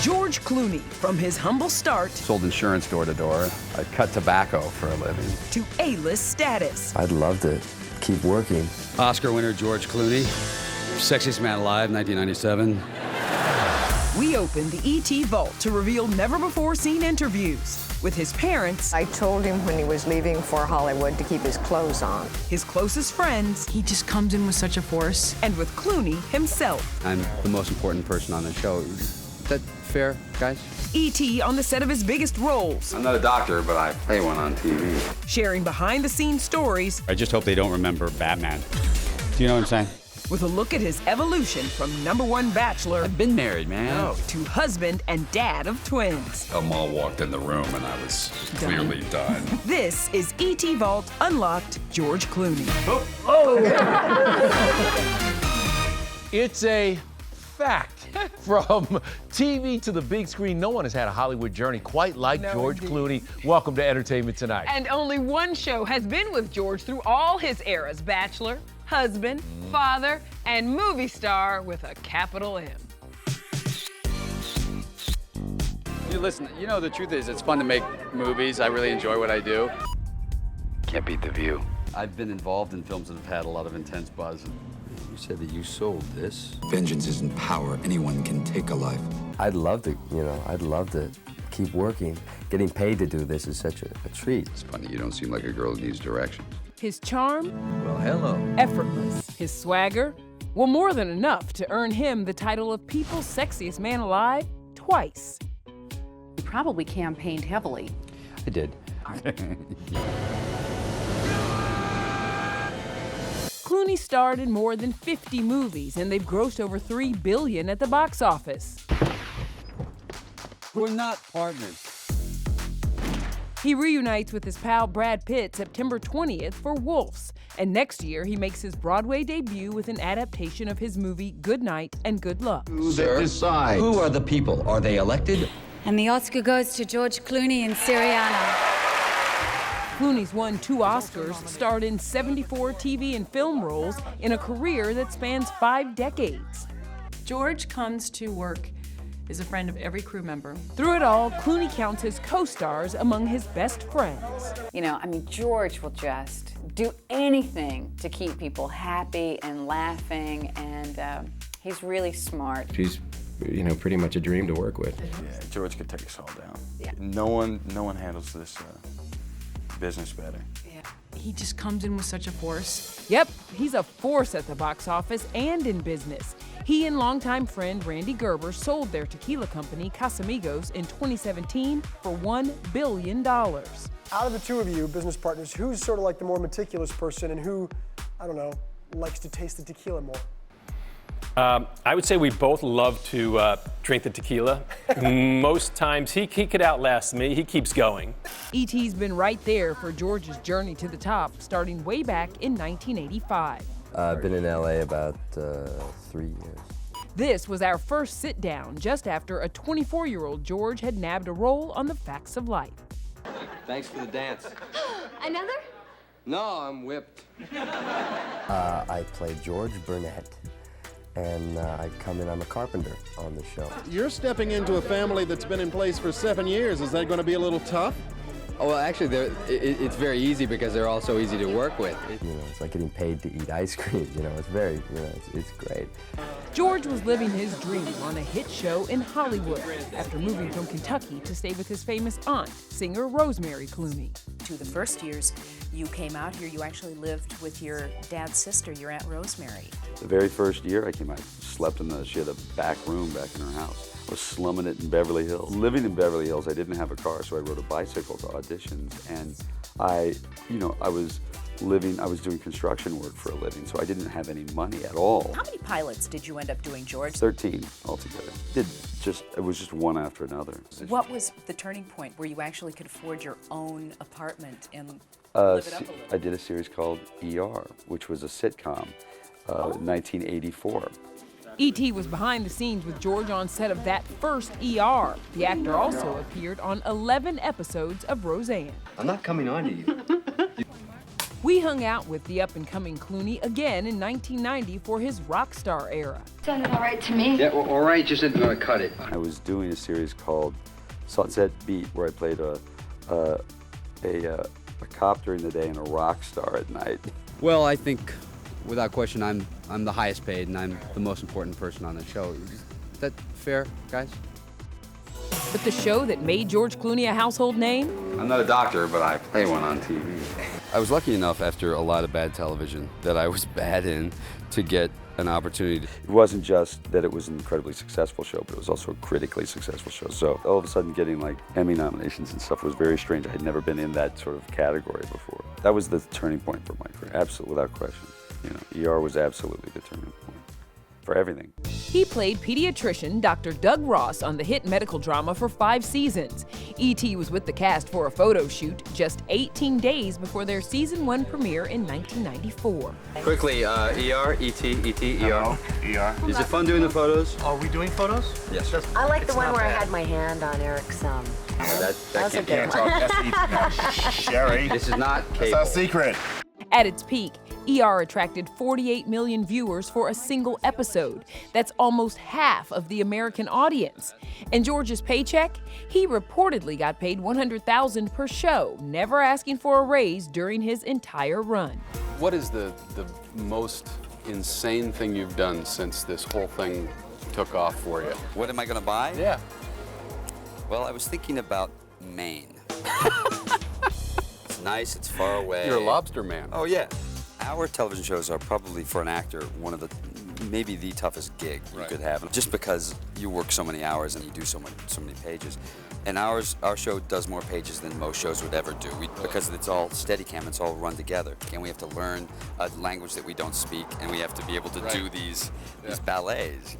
George Clooney, from his humble start Sold insurance door to door. I cut tobacco for a living. to A-list status. I'd love to keep working. Oscar winner George Clooney. Sexiest Man Alive, 1997. We opened the ET Vault to reveal never-before-seen interviews with his parents, I told him when he was leaving for Hollywood to keep his clothes on. his closest friends, He just comes in with such a force. and with Clooney himself. I'm the most important person on the show. Is that fair, guys? E.T. on the set of his biggest roles, I'm not a doctor, but I play one on TV. sharing behind-the-scenes stories I just hope they don't remember Batman. Do you know what I'm saying? with a look at his evolution from #1 bachelor I've been married, man. to husband and dad of twins. Amal walked in the room and I was clearly done. This is ET Vault Unlocked George Clooney. It's a fact. From TV to the big screen, no one has had a Hollywood journey quite like George Clooney. Welcome to Entertainment Tonight. And only one show has been with George through all his eras: bachelor, husband, father, and movie star with a capital M. Listen, you know, the truth is it's fun to make movies. I really enjoy what I do. Can't beat the view. I've been involved in films that have had a lot of intense buzz. You said that you sold this. Vengeance isn't power. Anyone can take a life. I'd love to keep working. Getting paid to do this is such a treat. It's funny, you don't seem like a girl who needs directions. His charm, Well, hello. effortless. His swagger, well, more than enough to earn him the title of People's Sexiest Man Alive twice. He probably campaigned heavily. I did. Clooney starred in more than 50 movies, and they've grossed over $3 billion at the box office. We're not partners. He reunites with his pal Brad Pitt September 20th for Wolves, and next year he makes his Broadway debut with an adaptation of his movie Good Night and Good Luck. Sir, who are the people? Are they elected? And the Oscar goes to George Clooney and Syriana. Clooney's won 2 Oscars, starred in 74 TV and film roles in a career that spans 5 decades. George comes to work as a friend of every crew member. Through it all, Clooney counts his co-stars among his best friends. You know, I mean, George will just do anything to keep people happy and laughing, and he's really smart. She's, pretty much a dream to work with. Yeah, George could take us all down. Yeah. No one handles this business better. He just comes in with such a force. Yep, he's a force at the box office and in business. He and longtime friend Randy Gerber sold their tequila company, Casamigos, in 2017 for $1 billion. Out of the two of you, business partners, who's sort of like the more meticulous person and who, I don't know, likes to taste the tequila more? I would say we both love to drink the tequila. Most times he could outlast me. He keeps going. E.T.'s been right there for George's journey to the top, starting way back in 1985. I've been in LA about 3 years. This was our first sit-down just after a 24-year-old George had nabbed a role on The Facts of Life. Thanks for the dance. Another? No, I'm whipped. I play George Burnett, and I come in, I'm a carpenter on the show. You're stepping into a family that's been in place for 7 years. Is that going to be a little tough? Oh, well, actually, it's very easy because they're all so easy to work with. It's like getting paid to eat ice cream. It's very, it's great. George was living his dream on a hit show in Hollywood after moving from Kentucky to stay with his famous aunt, singer Rosemary Clooney. To the first years you came out here, you actually lived with your dad's sister, your Aunt Rosemary. The very first year I came out, she had a back room back in her house. I was slumming it in Beverly Hills. Living in Beverly Hills, I didn't have a car, so I rode a bicycle to auditions, and I was doing construction work for a living, so I didn't have any money at all. How many pilots did you end up doing, George? 13 altogether. It was just one after another. What was the turning point where you actually could afford your own apartment and live it up a little? I did a series called ER, which was a sitcom, 1984. E.T. was behind the scenes with George on set of that first ER. The actor also appeared on 11 episodes of Roseanne. I'm not coming on to you. We hung out with the up-and-coming Clooney again in 1990 for his rock star era. Sounded all right to me. Yeah, well, all right, just didn't want to cut it. I was doing a series called Sunset Beat, where I played a cop during the day and a rock star at night. Well, I think, without question, I'm the highest paid and I'm the most important person on the show. Is that fair, guys? But the show that made George Clooney a household name? I'm not a doctor, but I play one on TV. I was lucky enough after a lot of bad television that I was bad in to get an opportunity. It wasn't just that it was an incredibly successful show, but it was also a critically successful show. So all of a sudden getting like Emmy nominations and stuff was very strange. I had never been in that sort of category before. That was the turning point for my career, absolutely, without question. You know, ER was absolutely the turning point for everything. He played pediatrician Dr. Doug Ross on the hit medical drama for 5 seasons. E.T. was with the cast for a photo shoot just 18 days before their season 1 premiere in 1994. Quickly, ER, ET, ER. ER. Is it fun doing the photos? Are we doing photos? Yes. I like the one where I had my hand on Eric's That was a can't good be one. Sherry. This is not That's cable. our secret. At its peak, ER attracted 48 million viewers for a single episode. That's almost half of the American audience. And George's paycheck? He reportedly got paid $100,000 per show, never asking for a raise during his entire run. What is the most insane thing you've done since this whole thing took off for you? What am I going to buy? Yeah. Well, I was thinking about Maine. It's nice, it's far away. You're a lobster man. Oh, yeah. Our television shows are probably, for an actor, one of the, maybe the toughest gig you could have. Just because you work so many hours and you do so many pages. And our show does more pages than most shows would ever do. Because it's all Steadicam, it's all run together. And we have to learn a language that we don't speak, and we have to be able to do these ballets.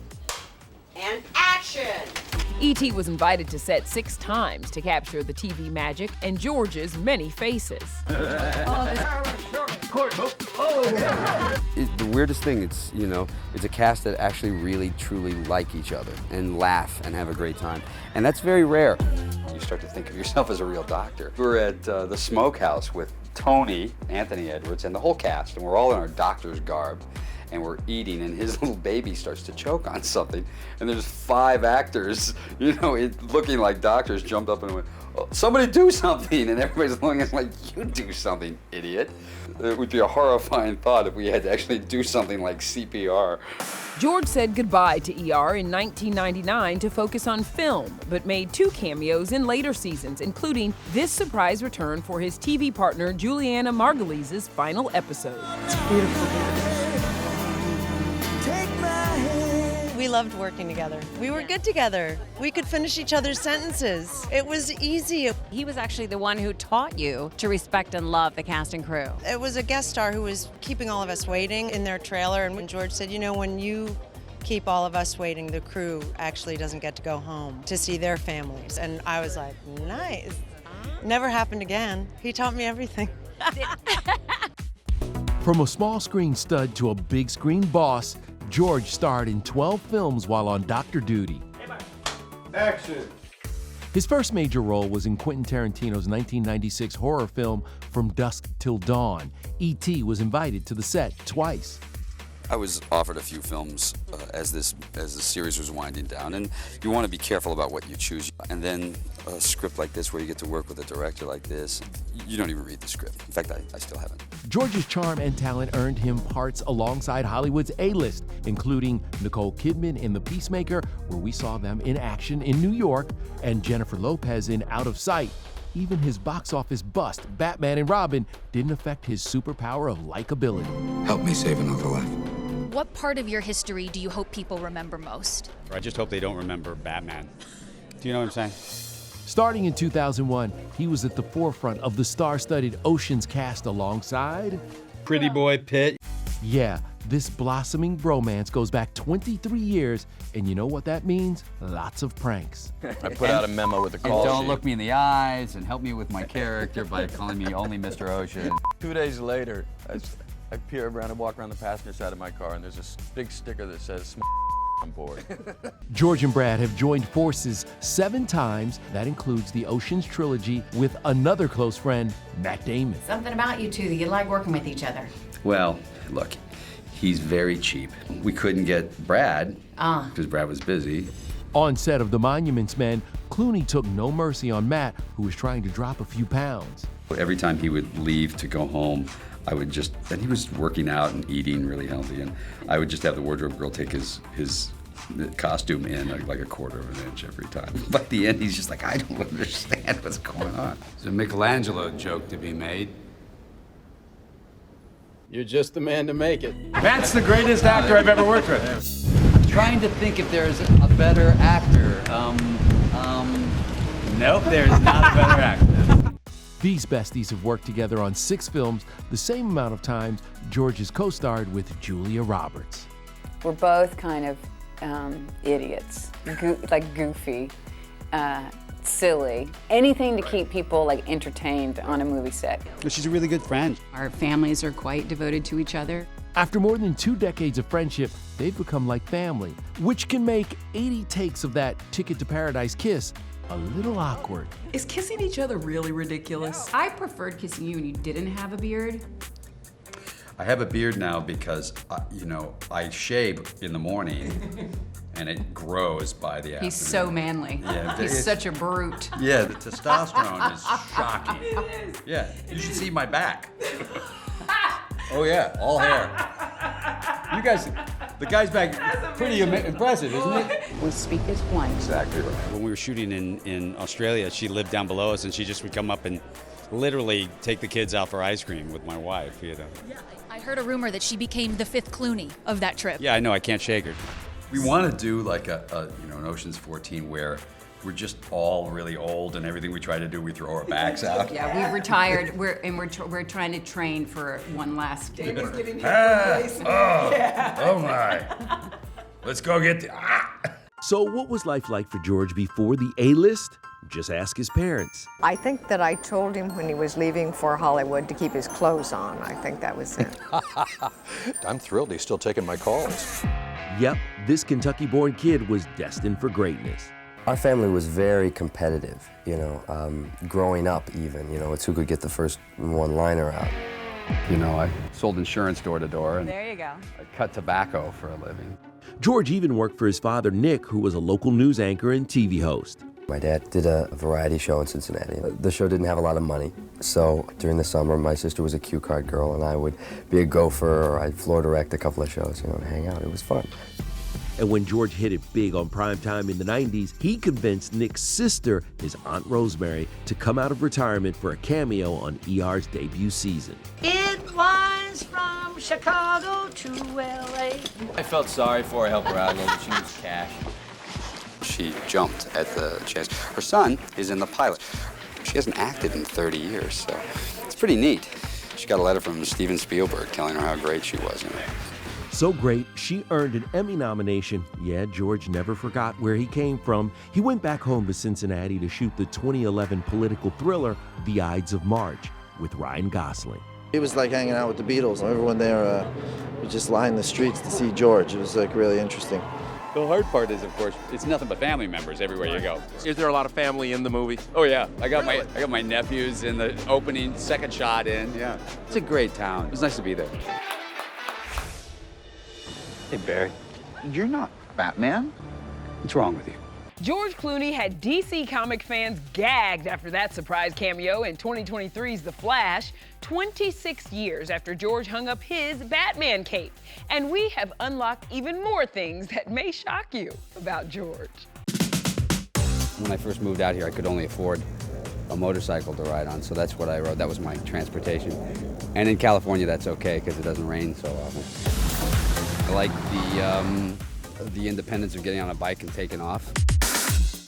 And action! E.T. was invited to set 6 times to capture the TV magic and George's many faces. The weirdest thing, it's a cast that actually really, truly like each other and laugh and have a great time. And that's very rare. You start to think of yourself as a real doctor. We were at the Smokehouse with Tony, Anthony Edwards, and the whole cast, and we're all in our doctor's garb. And we're eating, and his little baby starts to choke on something. And there's 5 actors, looking like doctors, jumped up and went, oh, somebody do something! And everybody's looking at us like, you do something, idiot. It would be a horrifying thought if we had to actually do something like CPR. George said goodbye to ER in 1999 to focus on film, but made 2 cameos in later seasons, including this surprise return for his TV partner Juliana Margulies' final episode. It's beautiful. We loved working together. We were good together. We could finish each other's sentences. It was easy. He was actually the one who taught you to respect and love the cast and crew. It was a guest star who was keeping all of us waiting in their trailer, and when George said, when you keep all of us waiting, the crew actually doesn't get to go home to see their families. And I was like, nice. Never happened again. He taught me everything. From a small screen stud to a big screen boss, George starred in 12 films while on doctor duty. Action. His first major role was in Quentin Tarantino's 1996 horror film From Dusk Till Dawn. E.T. was invited to the set twice. I was offered a few films as the series was winding down, and you want to be careful about what you choose. And then a script like this, where you get to work with a director like this, you don't even read the script. In fact, I still haven't. George's charm and talent earned him parts alongside Hollywood's A-list, including Nicole Kidman in The Peacemaker, where we saw them in action in New York, and Jennifer Lopez in Out of Sight. Even his box office bust, Batman and Robin, didn't affect his superpower of likability. Help me save another life. What part of your history do you hope people remember most? I just hope they don't remember Batman. Do you know what I'm saying? Starting in 2001, he was at the forefront of the star-studded Ocean's cast alongside Pretty Boy Pitt. Yeah, this blossoming bromance goes back 23 years, and you know what that means? Lots of pranks. I put out a memo with a call And don't sheet. look me in the eyes and help me with my character by calling me only Mr. Ocean. 2 days later, I peer around and walk around the passenger side of my car, and there's this big sticker that says, board. George and Brad have joined forces 7 times. That includes the Ocean's trilogy with another close friend, Matt Damon. Something about you two that you like working with each other. Well, look, he's very cheap. We couldn't get Brad because Brad was busy. On set of The Monuments Men, Clooney took no mercy on Matt, who was trying to drop a few pounds. Every time he would leave to go home, I would just, and he was working out and eating really healthy, and I would just have the wardrobe girl take his costume in like a quarter of an inch every time. By the end, he's just like, I don't understand what's going on. There's a Michelangelo joke to be made. You're just the man to make it. Matt's the greatest actor I've ever worked with. I'm trying to think if there's a better actor. Nope, there's not a better actor. These besties have worked together on 6 films, the same amount of times George has co-starred with Julia Roberts. We're both kind of idiots, like goofy, silly. Anything to keep people like entertained on a movie set. She's a really good friend. Our families are quite devoted to each other. After more than 2 decades of friendship, they've become like family, which can make 80 takes of that Ticket to Paradise kiss a little awkward. Is kissing each other really ridiculous? I preferred kissing you when you didn't have a beard. I have a beard now because, I shave in the morning and it grows by the afternoon. He's so manly. Yeah, He's such a brute. Yeah, the testosterone is shocking. It is. Yeah, you should see my back. Oh yeah, all hair. You guys, the guy's back pretty impressive, isn't it? We speak as one. Exactly right. When we were shooting in Australia, she lived down below us, and she just would come up and literally take the kids out for ice cream with my wife, Yeah, I heard a rumor that she became the 5th Clooney of that trip. Yeah, I know, I can't shake her. We want to do like an Ocean's 14 where we're just all really old and everything we try to do, we throw our backs out. Yeah, we've retired. We're trying to train for one last day. Oh my. Let's go get the... So what was life like for George before the A-list? Just ask his parents. I think that I told him when he was leaving for Hollywood to keep his clothes on. I think that was it. I'm thrilled he's still taking my calls. Yep, this Kentucky-born kid was destined for greatness. Our family was very competitive, growing up even, it's who could get the first one-liner out. I sold insurance door to door and There you go. I cut tobacco for a living. George even worked for his father, Nick, who was a local news anchor and TV host. My dad did a variety show in Cincinnati. The show didn't have a lot of money, so during the summer, my sister was a cue card girl, and I would be a gopher, or I'd floor direct a couple of shows, and hang out. It was fun. And when George hit it big on primetime in the 90s, he convinced Nick's sister, his Aunt Rosemary, to come out of retirement for a cameo on ER's debut season. It was from Chicago to LA. I felt sorry for her, help her out a little bit. She needs cash. She jumped at the chance. Her son is in the pilot. She hasn't acted in 30 years, so it's pretty neat. She got a letter from Steven Spielberg telling her how great she was. So great, she earned an Emmy nomination. Yeah, George never forgot where he came from. He went back home to Cincinnati to shoot the 2011 political thriller, The Ides of March, with Ryan Gosling. It was like hanging out with the Beatles. Everyone there would just line the streets to see George. It was really interesting. The hard part is, of course, it's nothing but family members everywhere you go. Is there a lot of family in the movie? Oh yeah, I got my nephews in the opening, second shot in. Yeah, it's a great town. It was nice to be there. Hey, Barry, you're not Batman. What's wrong with you? George Clooney had DC comic fans gagged after that surprise cameo in 2023's The Flash, 26 years after George hung up his Batman cape. And we have unlocked even more things that may shock you about George. When I first moved out here, I could only afford a motorcycle to ride on, so that's what I rode. That was my transportation. And in California, that's okay because it doesn't rain so often. I like the independence of getting on a bike and taking off.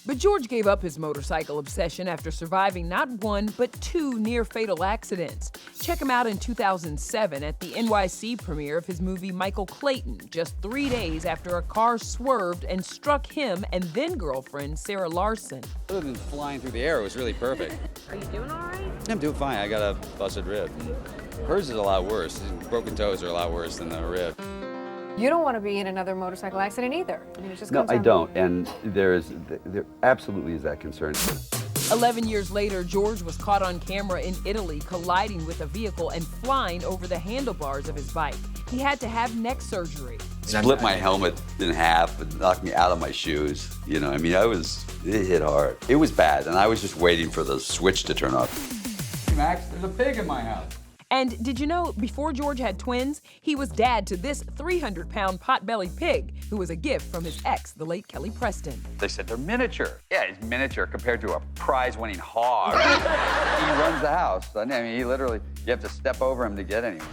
But George gave up his motorcycle obsession after surviving not one, but 2 near-fatal accidents. Check him out in 2007 at the NYC premiere of his movie Michael Clayton, just 3 days after a car swerved and struck him and then-girlfriend Sarah Larson. Other than flying through the air, it was really perfect. Are you doing all right? I'm doing fine. I got a busted rib. Hers is a lot worse. Broken toes are a lot worse than the rib. You don't want to be in another motorcycle accident either. I mean, it just No, comes I down- don't, and there absolutely is that concern. 11 years later, George was caught on camera in Italy colliding with a vehicle and flying over the handlebars of his bike. He had to have neck surgery. Split my helmet in half and knocked me out of my shoes. You know, I mean, it hit hard. It was bad, and I was just waiting for the switch to turn off. Max, there's a pig in my house. And did you know, before George had twins, he was dad to this 300-pound pot-bellied pig, who was a gift from his ex, the late Kelly Preston. They said they're miniature. Yeah, he's miniature compared to a prize-winning hog. He runs the house. I mean, he literally, you have to step over him to get anywhere.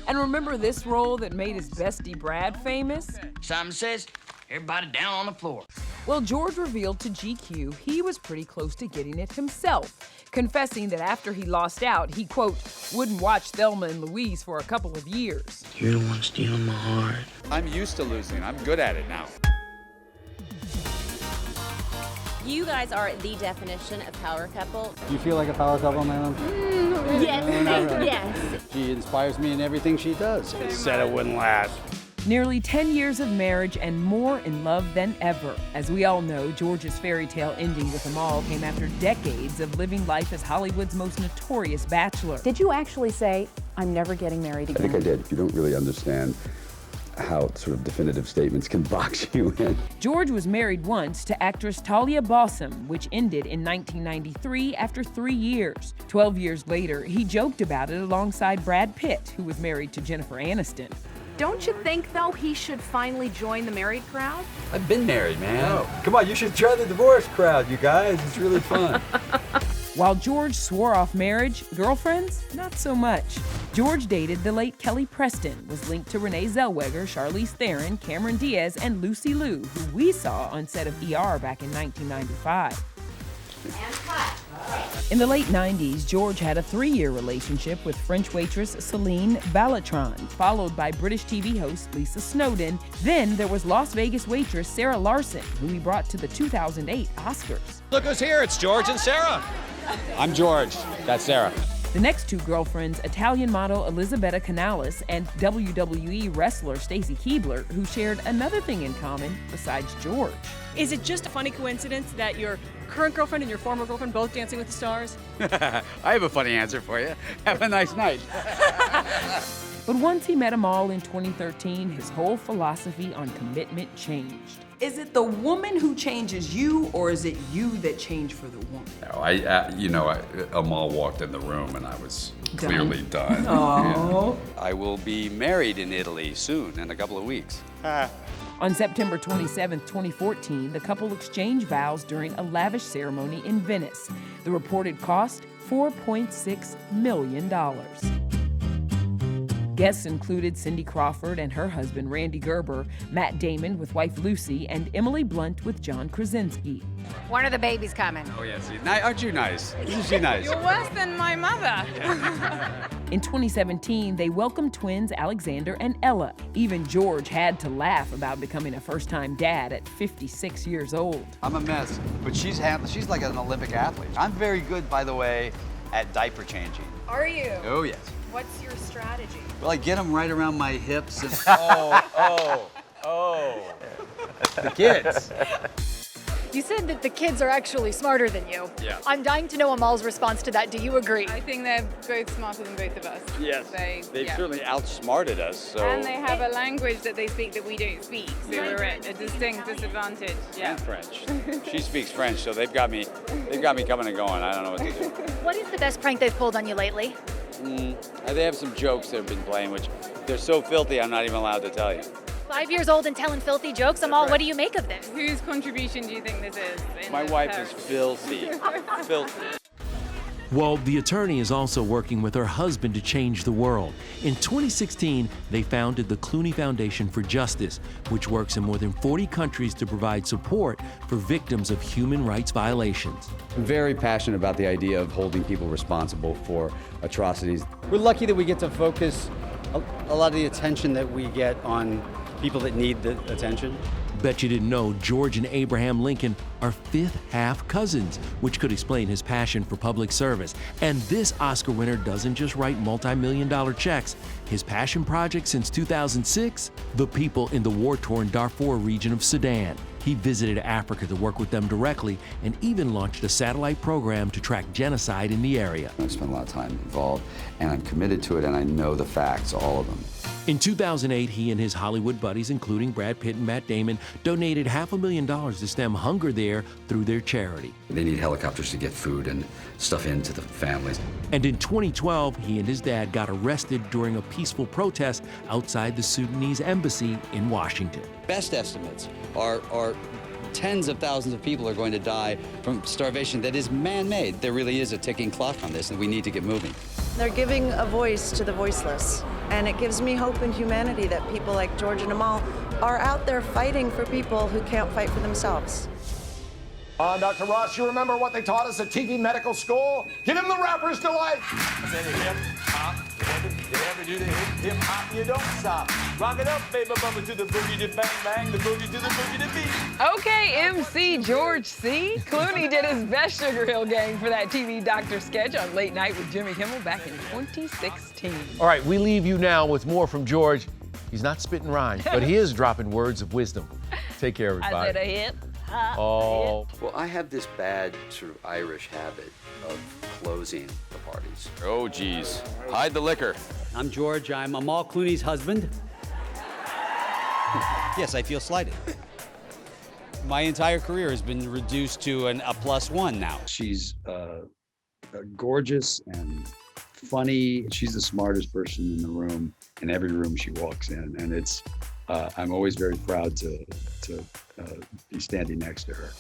And remember this role that made his bestie Brad famous? Simon says, everybody down on the floor. Well, George revealed to GQ he was pretty close to getting it himself, confessing that after he lost out, he, quote, wouldn't watch Thelma and Louise for a couple of years. You're the one stealing my heart. I'm used to losing. I'm good at it now. You guys are the definition of power couple. Do you feel like a power couple, Marilyn? Yes, No, not really. yes. She inspires me in everything she does. Said it wouldn't last. Nearly 10 years of marriage and more in love than ever. As we all know, George's fairy tale ending with them all came after decades of living life as Hollywood's most notorious bachelor. Did you actually say, I'm never getting married I again? think I did. You don't really understand how sort of definitive statements can box you in. George was married once to actress Talia Balsam, which ended in 1993 after 3 years. 12 years later, he joked about it alongside Brad Pitt, who was married to Jennifer Aniston. Don't you think, though, he should finally join the married crowd? I've been married, man. Oh, come on, you should try the divorce crowd, you guys. It's really fun. While George swore off marriage, girlfriends, not so much. George dated the late Kelly Preston, was linked to Renee Zellweger, Charlize Theron, Cameron Diaz, and Lucy Liu, who we saw on set of ER back in 1995. In the late 90s, George had a 3-year relationship with French waitress Celine Balatron, followed by British TV host Lisa Snowden. Then there was Las Vegas waitress Sarah Larson, who he brought to the 2008 Oscars. Look who's here, it's George and Sarah. I'm George, that's Sarah. The next two girlfriends, Italian model Elisabetta Canales and WWE wrestler Stacy Keibler, who shared another thing in common besides George. Is it just a funny coincidence that your current girlfriend and your former girlfriend both Dancing with the Stars? I have a funny answer for you. Have a nice night. But once he met them all in 2013, his whole philosophy on commitment changed. Is it the woman who changes you, or is it you that change for the woman? No, Amal walked in the room and I was clearly done. Oh. Yeah. I will be married in Italy soon, in a couple of weeks. On September 27, 2014, the couple exchanged vows during a lavish ceremony in Venice. The reported cost, $4.6 million. Guests included Cindy Crawford and her husband Randy Gerber, Matt Damon with wife Lucy, and Emily Blunt with John Krasinski. When are the babies coming? Oh, yeah, see, aren't you nice? Isn't she nice? You're worse than my mother. In 2017, they welcomed twins Alexander and Ella. Even George had to laugh about becoming a first-time dad at 56 years old. I'm a mess, but she's like an Olympic athlete. I'm very good, by the way, at diaper changing. Are you? Oh, yes. What's your strategy? Well, I get them right around my hips. And The kids. You said that the kids are actually smarter than you. Yeah. I'm dying to know Amal's response to that. Do you agree? I think they're both smarter than both of us. Yes. They've yeah. certainly outsmarted us. So. And they have a language that they speak that we don't speak, so we're at a distinct disadvantage. Yeah. And French. She speaks French, so they've got me coming and going. I don't know what to do. What is the best prank they've pulled on you lately? They have some jokes they've been playing, which they're so filthy I'm not even allowed to tell you. 5 years old and telling filthy jokes. Amal, what do you make of this? Whose contribution do you think this is? My wife is filthy. Filthy. Well, the attorney is also working with her husband to change the world. In 2016, they founded the Clooney Foundation for Justice, which works in more than 40 countries to provide support for victims of human rights violations. I'm very passionate about the idea of holding people responsible for atrocities. We're lucky that we get to focus a lot of the attention that we get on people that need the attention. Bet you didn't know George and Abraham Lincoln are fifth half cousins, which could explain his passion for public service. And this Oscar winner doesn't just write multi-million-dollar checks. His passion project since 2006, the people in the war-torn Darfur region of Sudan. He visited Africa to work with them directly and even launched a satellite program to track genocide in the area. I spent a lot of time involved, and I'm committed to it, and I know the facts, all of them. In 2008, he and his Hollywood buddies, including Brad Pitt and Matt Damon, donated $500,000 to stem hunger there through their charity. They need helicopters to get food and stuff into the families. And in 2012, he and his dad got arrested during a peaceful protest outside the Sudanese embassy in Washington. Best estimates are tens of thousands of people are going to die from starvation that is man-made. There really is a ticking clock on this, and we need to get moving. They're giving a voice to the voiceless, and it gives me hope in humanity that people like George and Amal are out there fighting for people who can't fight for themselves. Dr. Ross, you remember what they taught us at TV medical school? Give him the rapper's delight. I said hip hop, you ever do the hip hop, you don't stop. Rock it up, baby, bubba to the boogie, to bang bang, the boogie to the boogie to beat. Okay, MC George C. Clooney did his best Sugar Hill Gang for that TV doctor sketch on Late Night with Jimmy Kimmel back in 2016. All right, we leave you now with more from George. He's not spitting rhymes, but he is dropping words of wisdom. Take care, everybody. I said a hip. Oh. Well, I have this bad sort of Irish habit of closing the parties. Oh, geez. Hide the liquor. I'm George. I'm Amal Clooney's husband. Yes, I feel slighted. My entire career has been reduced to a +1 now. She's gorgeous and funny. She's the smartest person in the room, in every room she walks in. And it's, I'm always very proud to be standing next to her.